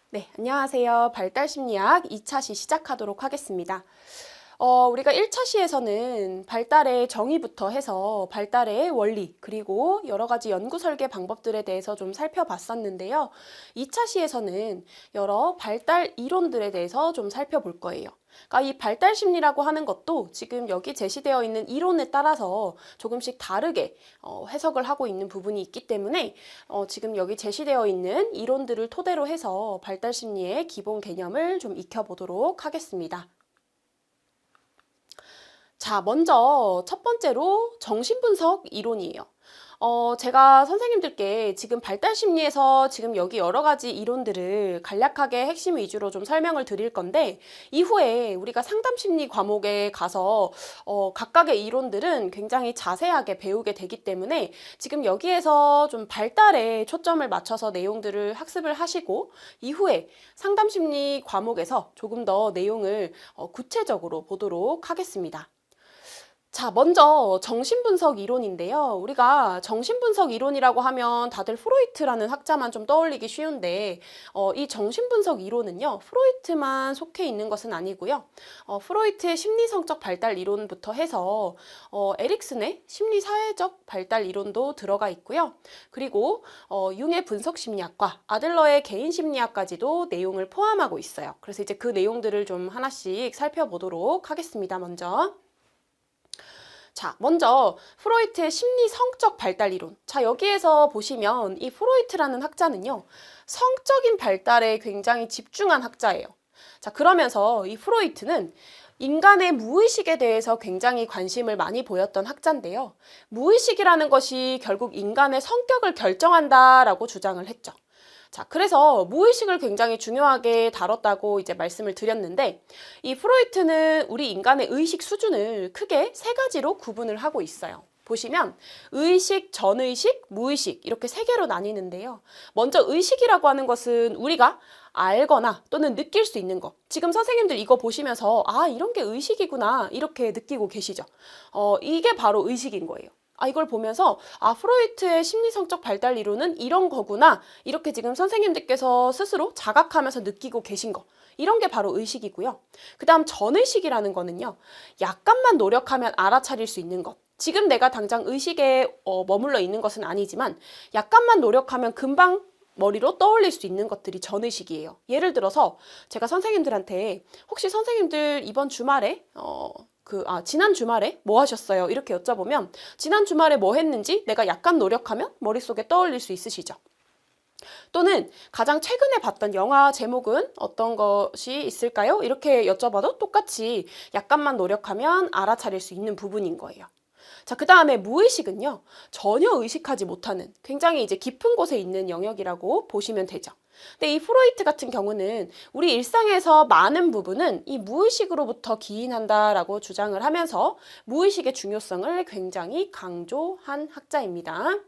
네, 안녕하세요. 발달심리학 2차 시 시작하도록 하겠습니다. 우리가 1차 시에서는 발달의 정의부터 해서 발달의 원리, 그리고 여러 가지 연구 설계 방법들에 대해서 좀 살펴봤었는데요. 2차 시에서는 여러 발달 이론들에 대해서 좀 살펴볼 거예요. 그러니까 이 발달 심리라고 하는 것도 지금 여기 제시되어 있는 이론에 따라서 조금씩 다르게 해석을 하고 있는 부분이 있기 때문에 지금 여기 제시되어 있는 이론들을 토대로 해서 발달 심리의 기본 개념을 좀 익혀보도록 하겠습니다. 자, 먼저 첫 번째로 정신분석 이론이에요. 제가 선생님들께 지금 발달심리에서 지금 여기 여러 가지 이론들을 간략하게 핵심 위주로 좀 설명을 드릴 건데, 이후에 우리가 상담심리 과목에 가서 각각의 이론들은 굉장히 자세하게 배우게 되기 때문에 지금 여기에서 좀 발달에 초점을 맞춰서 내용들을 학습을 하시고, 이후에 상담심리 과목에서 조금 더 내용을 구체적으로 보도록 하겠습니다. 자, 먼저 정신분석 이론인데요. 우리가 정신분석 이론이라고 하면 다들 프로이트라는 학자만 좀 떠올리기 쉬운데 이 정신분석 이론은요. 프로이트만 속해 있는 것은 아니고요. 프로이트의 심리성적 발달 이론부터 해서 에릭슨의 심리사회적 발달 이론도 들어가 있고요. 그리고 융의 분석심리학과 아들러의 개인심리학까지도 내용을 포함하고 있어요. 그래서 이제 그 내용들을 좀 하나씩 살펴보도록 하겠습니다. 먼저. 자, 먼저 프로이트의 심리성적 발달 이론. 자, 여기에서 보시면 이 프로이트라는 학자는요. 성적인 발달에 굉장히 집중한 학자예요. 자, 그러면서 이 프로이트는 인간의 무의식에 대해서 굉장히 관심을 많이 보였던 학자인데요. 무의식이라는 것이 결국 인간의 성격을 결정한다라고 주장을 했죠. 자, 그래서 무의식을 굉장히 중요하게 다뤘다고 이제 말씀을 드렸는데, 이 프로이트는 우리 인간의 의식 수준을 크게 세 가지로 구분을 하고 있어요. 보시면 의식, 전의식, 무의식 이렇게 세 개로 나뉘는데요. 먼저 의식이라고 하는 것은 우리가 알거나 또는 느낄 수 있는 것. 지금 선생님들 이거 보시면서 아, 이런 게 의식이구나 이렇게 느끼고 계시죠. 이게 바로 의식인 거예요. 이걸 보면서 프로이트의 심리성적 발달 이론은 이런 거구나 이렇게 지금 선생님들께서 스스로 자각하면서 느끼고 계신 거, 이런 게 바로 의식이고요. 그 다음 전의식이라는 거는요, 약간만 노력하면 알아차릴 수 있는 것. 지금 내가 당장 의식에 머물러 있는 것은 아니지만 약간만 노력하면 금방 머리로 떠올릴 수 있는 것들이 전의식이에요. 예를 들어서 제가 선생님들한테 혹시 선생님들 이번 주말에 지난 주말에 뭐 하셨어요? 이렇게 여쭤보면 지난 주말에 뭐 했는지 내가 약간 노력하면 머릿속에 떠올릴 수 있으시죠? 또는 가장 최근에 봤던 영화 제목은 어떤 것이 있을까요? 이렇게 여쭤봐도 똑같이 약간만 노력하면 알아차릴 수 있는 부분인 거예요. 자, 그 다음에 무의식은요, 전혀 의식하지 못하는 굉장히 이제 깊은 곳에 있는 영역이라고 보시면 되죠. 근데 이 프로이트 같은 경우는 우리 일상에서 많은 부분은 이 무의식으로부터 기인한다라고 주장을 하면서 무의식의 중요성을 굉장히 강조한 학자입니다.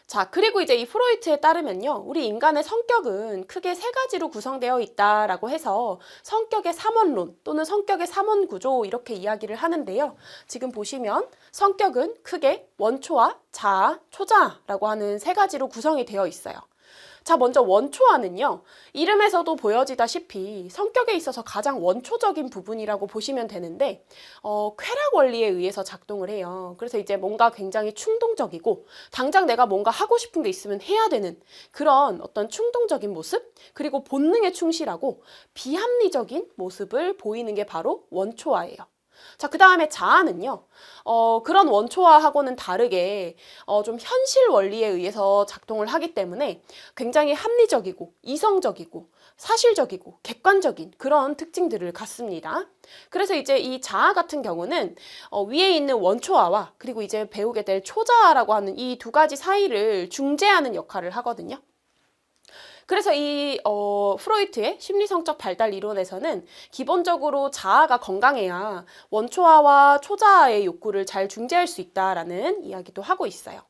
자, 그리고 이제 이 프로이트에 따르면요, 우리 인간의 성격은 크게 세 가지로 구성되어 있다라고 해서 성격의 삼원론 또는 성격의 삼원 구조 이렇게 이야기를 하는데요. 지금 보시면 성격은 크게 원초화, 자아, 초자아라고 하는 세 가지로 구성이 되어 있어요. 자, 먼저 원초화는요, 이름에서도 보여지다시피 성격에 있어서 가장 원초적인 부분이라고 보시면 되는데, 쾌락 원리에 의해서 작동을 해요. 그래서 이제 뭔가 굉장히 충동적이고, 당장 내가 뭔가 하고 싶은 게 있으면 해야 되는 그런 어떤 충동적인 모습, 그리고 본능에 충실하고 비합리적인 모습을 보이는 게 바로 원초화예요. 자, 그 다음에 자아는요, 그런 원초화하고는 다르게 좀 현실 원리에 의해서 작동을 하기 때문에 굉장히 합리적이고 이성적이고 사실적이고 객관적인 그런 특징들을 갖습니다. 그래서 이제 이 자아 같은 경우는 위에 있는 원초화와 그리고 이제 배우게 될 초자아라고 하는 이 두 가지 사이를 중재하는 역할을 하거든요. 그래서 이 프로이트의 심리성적 발달 이론에서는 기본적으로 자아가 건강해야 원초아와 초자아의 욕구를 잘 중재할 수 있다라는 이야기도 하고 있어요.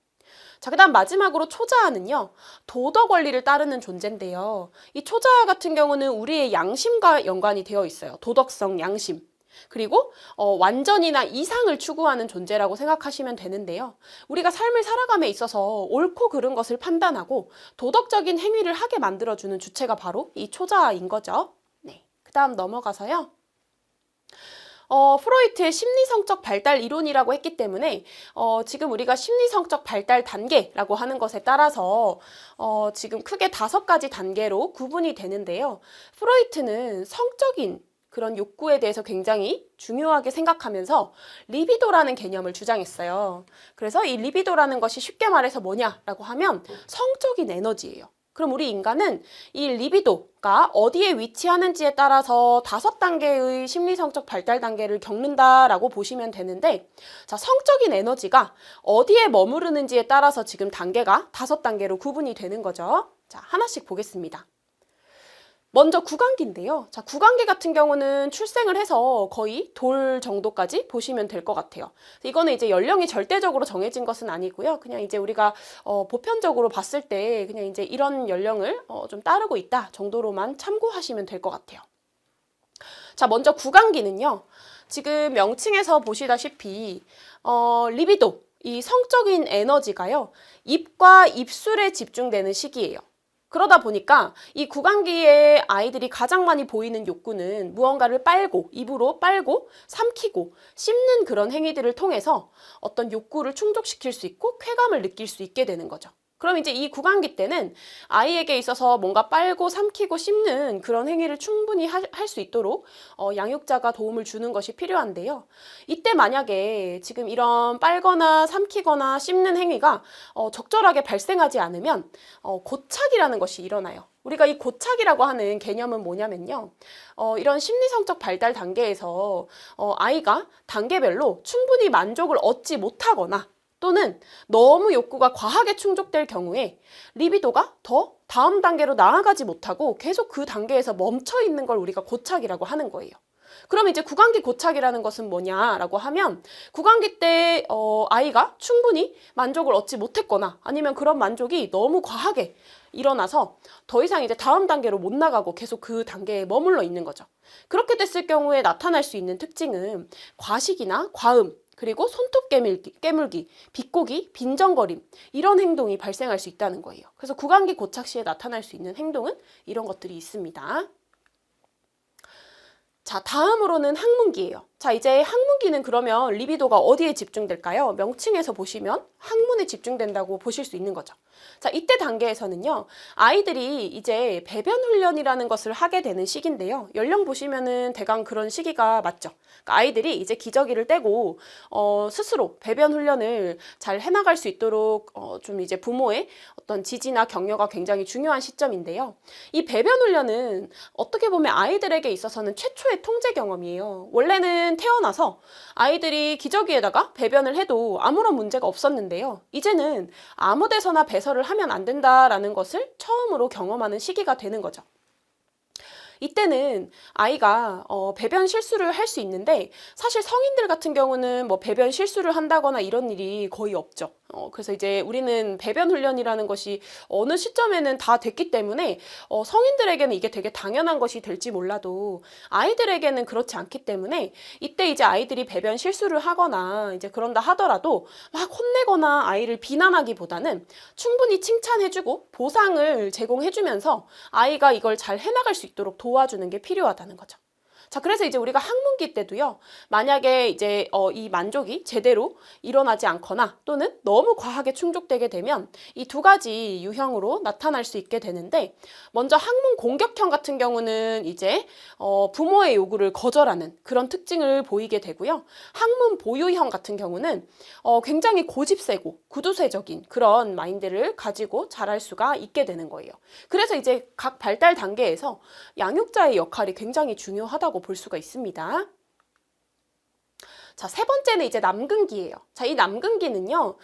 자, 그 다음 마지막으로 초자아는요, 도덕 원리를 따르는 존재인데요. 이 초자아 같은 경우는 우리의 양심과 연관이 되어 있어요. 도덕성, 양심. 그리고 완전이나 이상을 추구하는 존재라고 생각하시면 되는데요. 우리가 삶을 살아감에 있어서 옳고 그른 것을 판단하고 도덕적인 행위를 하게 만들어주는 주체가 바로 이 초자아인 거죠. 네, 그 다음 넘어가서요. 프로이트의 심리성적 발달 이론이라고 했기 때문에 지금 우리가 심리성적 발달 단계라고 하는 것에 따라서 지금 크게 5가지 단계로 구분이 되는데요. 프로이트는 성적인 그런 욕구에 대해서 굉장히 중요하게 생각하면서 리비도라는 개념을 주장했어요. 그래서 이 리비도라는 것이 쉽게 말해서 뭐냐라고 하면 성적인 에너지예요. 그럼 우리 인간은 이 리비도가 어디에 위치하는지에 따라서 5단계의 심리성적 발달 단계를 겪는다라고 보시면 되는데, 자, 성적인 에너지가 어디에 머무르는지에 따라서 지금 단계가 5단계로 구분이 되는 거죠. 자, 하나씩 보겠습니다. 먼저 구강기인데요. 자, 구강기 같은 경우는 출생을 해서 거의 돌 정도까지 보시면 될 것 같아요. 이거는 이제 연령이 절대적으로 정해진 것은 아니고요. 그냥 이제 우리가 보편적으로 봤을 때 그냥 이제 이런 연령을 좀 따르고 있다 정도로만 참고하시면 될 것 같아요. 자, 먼저 구강기는요. 지금 명칭에서 보시다시피 리비도, 이 성적인 에너지가요. 입과 입술에 집중되는 시기예요. 그러다 보니까 이 구강기에 아이들이 가장 많이 보이는 욕구는 무언가를 빨고, 입으로 빨고, 삼키고, 씹는 그런 행위들을 통해서 어떤 욕구를 충족시킬 수 있고 쾌감을 느낄 수 있게 되는 거죠. 그럼 이제 이 구강기 때는 아이에게 있어서 뭔가 빨고 삼키고 씹는 그런 행위를 충분히 할 수 있도록 양육자가 도움을 주는 것이 필요한데요. 이때 만약에 지금 이런 빨거나 삼키거나 씹는 행위가 적절하게 발생하지 않으면 고착이라는 것이 일어나요. 우리가 이 고착이라고 하는 개념은 뭐냐면요. 이런 심리성적 발달 단계에서 아이가 단계별로 충분히 만족을 얻지 못하거나 또는 너무 욕구가 과하게 충족될 경우에 리비도가 더 다음 단계로 나아가지 못하고 계속 그 단계에서 멈춰 있는 걸 우리가 고착이라고 하는 거예요. 그럼 이제 구강기 고착이라는 것은 뭐냐라고 하면 구강기 때 아이가 충분히 만족을 얻지 못했거나 아니면 그런 만족이 너무 과하게 일어나서 더 이상 이제 다음 단계로 못 나가고 계속 그 단계에 머물러 있는 거죠. 그렇게 됐을 경우에 나타날 수 있는 특징은 과식이나 과음, 그리고 손톱 깨물기, 비꼬기, 빈정거림 이런 행동이 발생할 수 있다는 거예요. 그래서 구강기 고착 시에 나타날 수 있는 행동은 이런 것들이 있습니다. 자, 다음으로는 항문기예요. 자, 이제 항문기는 그러면 리비도가 어디에 집중될까요? 명칭에서 보시면 항문에 집중된다고 보실 수 있는 거죠. 자, 이때 단계에서는요, 아이들이 이제 배변 훈련이라는 것을 하게 되는 시기인데요. 연령 보시면은 대강 그런 시기가 맞죠. 그러니까 아이들이 이제 기저귀를 떼고 스스로 배변 훈련을 잘 해나갈 수 있도록 좀 이제 부모의 어떤 지지나 격려가 굉장히 중요한 시점인데요. 이 배변 훈련은 어떻게 보면 아이들에게 있어서는 최초의 통제 경험이에요. 원래는 태어나서 아이들이 기저귀에다가 배변을 해도 아무런 문제가 없었는데요. 이제는 아무 데서나 배설을 하면 안 된다라는 것을 처음으로 경험하는 시기가 되는 거죠. 이때는 아이가 배변 실수를 할 수 있는데 사실 성인들 같은 경우는 뭐 배변 실수를 한다거나 이런 일이 거의 없죠. 그래서 이제 우리는 배변 훈련이라는 것이 어느 시점에는 다 됐기 때문에 성인들에게는 이게 되게 당연한 것이 될지 몰라도 아이들에게는 그렇지 않기 때문에 이때 이제 아이들이 배변 실수를 하거나 이제 그런다 하더라도 막 혼내거나 아이를 비난하기보다는 충분히 칭찬해주고 보상을 제공해주면서 아이가 이걸 잘 해나갈 수 있도록 도와주는 게 필요하다는 거죠. 자, 그래서 이제 우리가 항문기 때도요, 만약에 이제 이 만족이 제대로 일어나지 않거나 또는 너무 과하게 충족되게 되면 이 2가지 유형으로 나타날 수 있게 되는데, 먼저 항문 공격형 같은 경우는 이제 부모의 요구를 거절하는 그런 특징을 보이게 되고요. 항문 보유형 같은 경우는 굉장히 고집세고 구두쇠적인 그런 마인드를 가지고 자랄 수가 있게 되는 거예요. 그래서 이제 각 발달 단계에서 양육자의 역할이 굉장히 중요하다고 볼 수가 있습니다. 자, 세 번째는 이제 남근기예요. 자, 이 남근기는요,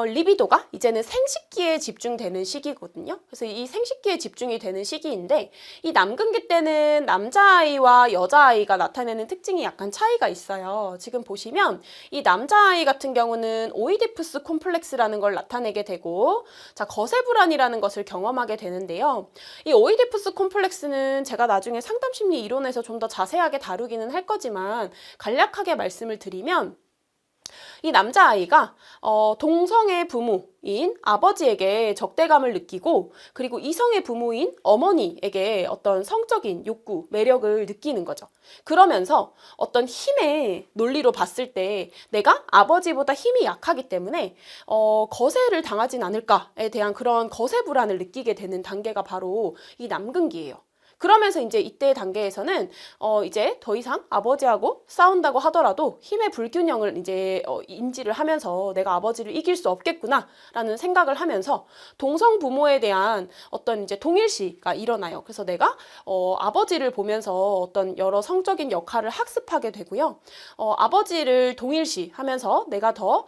리비도가 이제는 생식기에 집중되는 시기거든요. 그래서 이 생식기에 집중이 되는 시기인데, 이 남근기 때는 남자아이와 여자아이가 나타내는 특징이 약간 차이가 있어요. 지금 보시면 이 남자아이 같은 경우는 오이디푸스 콤플렉스라는 걸 나타내게 되고, 자, 거세불안이라는 것을 경험하게 되는데요. 이 오이디푸스 콤플렉스는 제가 나중에 상담심리 이론에서 좀 더 자세하게 다루기는 할 거지만 간략하게 말씀을 드리면 이 남자아이가 동성의 부모인 아버지에게 적대감을 느끼고 그리고 이성의 부모인 어머니에게 어떤 성적인 욕구, 매력을 느끼는 거죠. 그러면서 어떤 힘의 논리로 봤을 때 내가 아버지보다 힘이 약하기 때문에 거세를 당하진 않을까에 대한 그런 거세 불안을 느끼게 되는 단계가 바로 이 남근기예요. 그러면서 이제 이때 단계에서는 이제 더 이상 아버지하고 싸운다고 하더라도 힘의 불균형을 이제 인지를 하면서 내가 아버지를 이길 수 없겠구나라는 생각을 하면서 동성 부모에 대한 어떤 이제 동일시가 일어나요. 그래서 내가 아버지를 보면서 어떤 여러 성적인 역할을 학습하게 되고요. 아버지를 동일시하면서 내가 더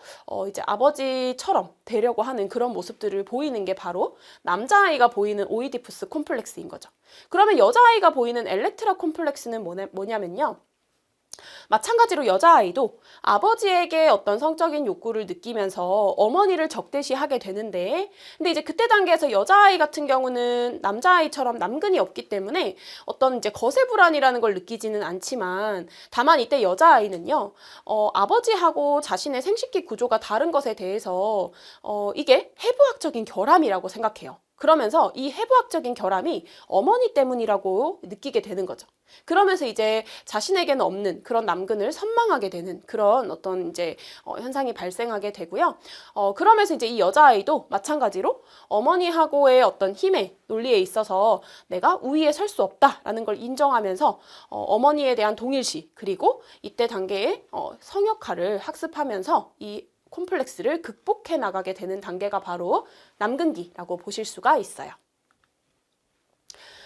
이제 아버지처럼 되려고 하는 그런 모습들을 보이는 게 바로 남자아이가 보이는 오이디푸스 콤플렉스인 거죠. 그러면 여자아이가 보이는 엘렉트라 콤플렉스는 뭐냐면요. 마찬가지로 여자아이도 아버지에게 어떤 성적인 욕구를 느끼면서 어머니를 적대시하게 되는데, 근데 이제 그때 단계에서 여자아이 같은 경우는 남자아이처럼 남근이 없기 때문에 어떤 이제 거세 불안이라는 걸 느끼지는 않지만, 다만 이때 여자아이는요, 아버지하고 자신의 생식기 구조가 다른 것에 대해서 이게 해부학적인 결함이라고 생각해요. 그러면서 이 해부학적인 결함이 어머니 때문이라고 느끼게 되는 거죠. 그러면서 이제 자신에게는 없는 그런 남근을 선망하게 되는 그런 어떤 이제 현상이 발생하게 되고요. 그러면서 이제 이 여자아이도 마찬가지로 어머니하고의 어떤 힘의 논리에 있어서 내가 우위에 설 수 없다라는 걸 인정하면서 어머니에 대한 동일시, 그리고 이때 단계의 성역할을 학습하면서 이 콤플렉스를 극복해 나가게 되는 단계가 바로 남근기라고 보실 수가 있어요.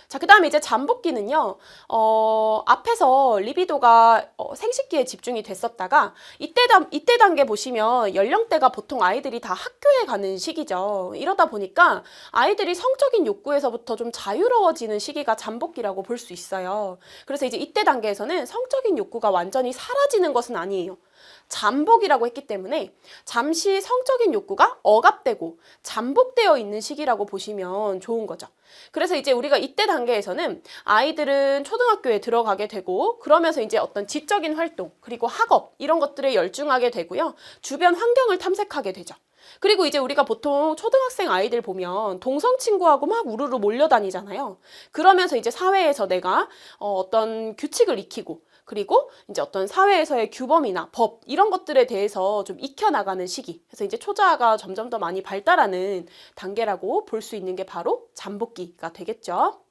자, 그 다음에 이제 잠복기는요, 앞에서 리비도가 생식기에 집중이 됐었다가, 이때 단계 보시면 연령대가 보통 아이들이 다 학교에 가는 시기죠. 이러다 보니까 아이들이 성적인 욕구에서부터 좀 자유로워지는 시기가 잠복기라고 볼 수 있어요. 그래서 이제 이때 단계에서는 성적인 욕구가 완전히 사라지는 것은 아니에요. 잠복이라고 했기 때문에 잠시 성적인 욕구가 억압되고 잠복되어 있는 시기라고 보시면 좋은 거죠. 그래서 이제 우리가 이때 단계에서는 아이들은 초등학교에 들어가게 되고, 그러면서 이제 어떤 지적인 활동, 그리고 학업 이런 것들에 열중하게 되고요. 주변 환경을 탐색하게 되죠. 그리고 이제 우리가 보통 초등학생 아이들 보면 동성 친구하고 막 우르르 몰려다니잖아요. 그러면서 이제 사회에서 내가 어떤 규칙을 익히고, 그리고 이제 어떤 사회에서의 규범이나 법 이런 것들에 대해서 좀 익혀나가는 시기. 그래서 이제 초자아가 점점 더 많이 발달하는 단계라고 볼 수 있는 게 바로 잠복기가 되겠죠.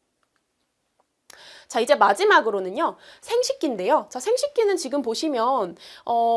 자, 이제 마지막으로는요, 생식기인데요. 자, 생식기는 지금 보시면,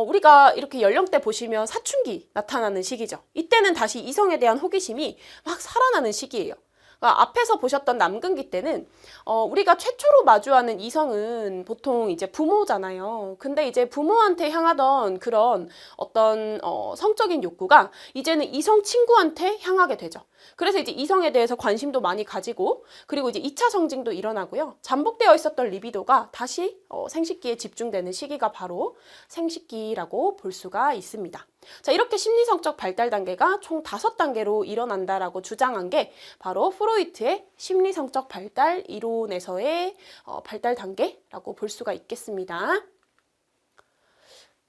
우리가 이렇게 연령대 보시면 사춘기 나타나는 시기죠. 이때는 다시 이성에 대한 호기심이 막 살아나는 시기예요. 그러니까 앞에서 보셨던 남근기 때는 우리가 최초로 마주하는 이성은 보통 이제 부모잖아요. 근데 이제 부모한테 향하던 그런 어떤 성적인 욕구가 이제는 이성 친구한테 향하게 되죠. 그래서 이제 이성에 대해서 관심도 많이 가지고, 그리고 이제 2차 성징도 일어나고요. 잠복되어 있었던 리비도가 다시 생식기에 집중되는 시기가 바로 생식기라고 볼 수가 있습니다. 자, 이렇게 심리성적 발달 단계가 총 5단계로 일어난다라고 주장한 게 바로 프로이트의 심리성적 발달 이론에서의 발달 단계라고 볼 수가 있겠습니다.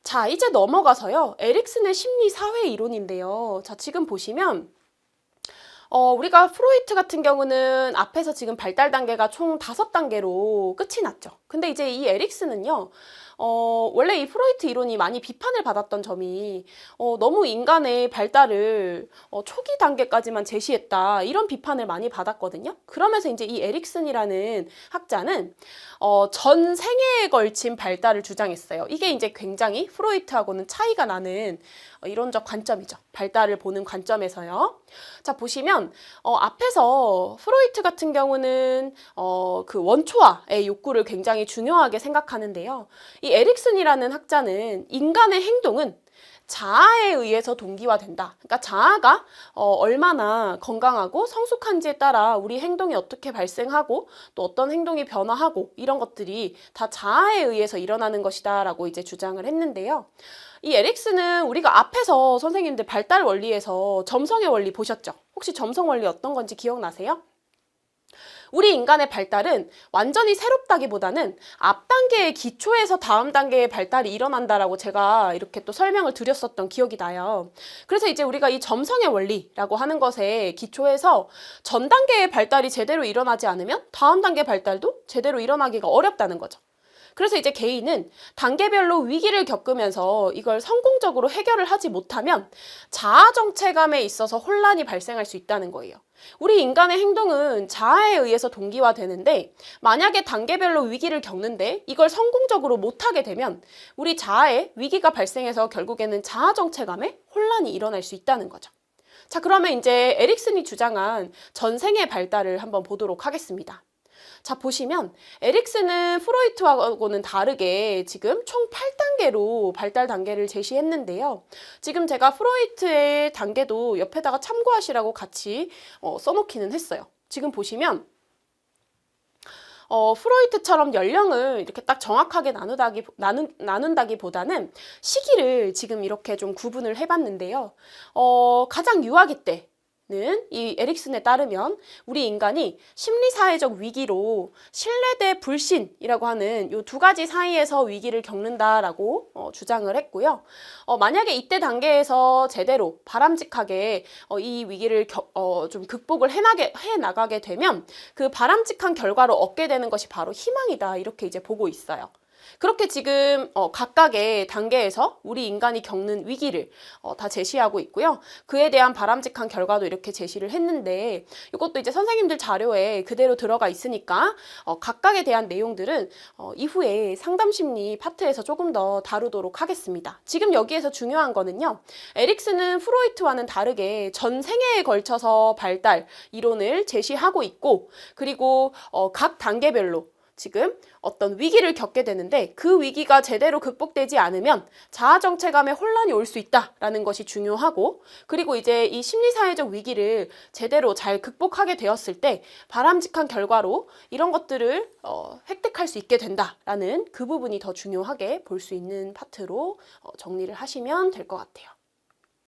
자, 이제 넘어가서요, 에릭슨의 심리사회 이론인데요. 자, 지금 보시면 우리가 프로이트 같은 경우는 앞에서 지금 발달 단계가 총 5단계로 끝이 났죠. 근데 이제 이 에릭슨은요, 원래 이 프로이트 이론이 많이 비판을 받았던 점이 너무 인간의 발달을 초기 단계까지만 제시했다, 이런 비판을 많이 받았거든요. 그러면서 이제 이 에릭슨이라는 학자는 전 생애에 걸친 발달을 주장했어요. 이게 이제 굉장히 프로이트하고는 차이가 나는 이론적 관점이죠. 발달을 보는 관점에서요. 자, 보시면 앞에서 프로이트 같은 경우는 그 원초화의 욕구를 굉장히 중요하게 생각하는데요. 이 이 에릭슨이라는 학자는 인간의 행동은 자아에 의해서 동기화된다. 그러니까 자아가 얼마나 건강하고 성숙한지에 따라 우리 행동이 어떻게 발생하고 또 어떤 행동이 변화하고 이런 것들이 다 자아에 의해서 일어나는 것이다 라고 이제 주장을 했는데요. 이 에릭슨은 우리가 앞에서 선생님들 발달 원리에서 점성의 원리 보셨죠? 혹시 점성 원리 어떤 건지 기억나세요? 우리 인간의 발달은 완전히 새롭다기보다는 앞 단계의 기초에서 다음 단계의 발달이 일어난다라고 제가 이렇게 또 설명을 드렸었던 기억이 나요. 그래서 이제 우리가 이 점성의 원리라고 하는 것에 기초해서 전 단계의 발달이 제대로 일어나지 않으면 다음 단계 발달도 제대로 일어나기가 어렵다는 거죠. 그래서 이제 개인은 단계별로 위기를 겪으면서 이걸 성공적으로 해결을 하지 못하면 자아 정체감에 있어서 혼란이 발생할 수 있다는 거예요. 우리 인간의 행동은 자아에 의해서 동기화되는데 만약에 단계별로 위기를 겪는데 이걸 성공적으로 못하게 되면 우리 자아에 위기가 발생해서 결국에는 자아 정체감에 혼란이 일어날 수 있다는 거죠. 자, 그러면 이제 에릭슨이 주장한 전생의 발달을 한번 보도록 하겠습니다. 자, 보시면 에릭슨은 프로이트하고는 다르게 지금 총 8단계로 발달 단계를 제시했는데요. 지금 제가 프로이트의 단계도 옆에다가 참고하시라고 같이 써놓기는 했어요. 지금 보시면 프로이트처럼 연령을 이렇게 딱 정확하게 나눈다기보다는 시기를 지금 이렇게 좀 구분을 해봤는데요. 가장 유아기 때 이 에릭슨에 따르면 우리 인간이 심리사회적 위기로 신뢰 대 불신이라고 하는 이 두 가지 사이에서 위기를 겪는다라고 주장을 했고요. 만약에 이때 단계에서 제대로 바람직하게 이 위기를 좀 극복을 해나가게 되면 그 바람직한 결과로 얻게 되는 것이 바로 희망이다, 이렇게 이제 보고 있어요. 그렇게 지금 각각의 단계에서 우리 인간이 겪는 위기를 다 제시하고 있고요. 그에 대한 바람직한 결과도 이렇게 제시를 했는데 이것도 이제 선생님들 자료에 그대로 들어가 있으니까 각각에 대한 내용들은 이후에 상담심리 파트에서 조금 더 다루도록 하겠습니다. 지금 여기에서 중요한 거는요. 에릭슨은 프로이트와는 다르게 전 생애에 걸쳐서 발달 이론을 제시하고 있고, 그리고 각 단계별로 지금 어떤 위기를 겪게 되는데 그 위기가 제대로 극복되지 않으면 자아 정체감에 혼란이 올 수 있다라는 것이 중요하고, 그리고 이제 이 심리사회적 위기를 제대로 잘 극복하게 되었을 때 바람직한 결과로 이런 것들을 획득할 수 있게 된다라는 그 부분이 더 중요하게 볼 수 있는 파트로 정리를 하시면 될 것 같아요.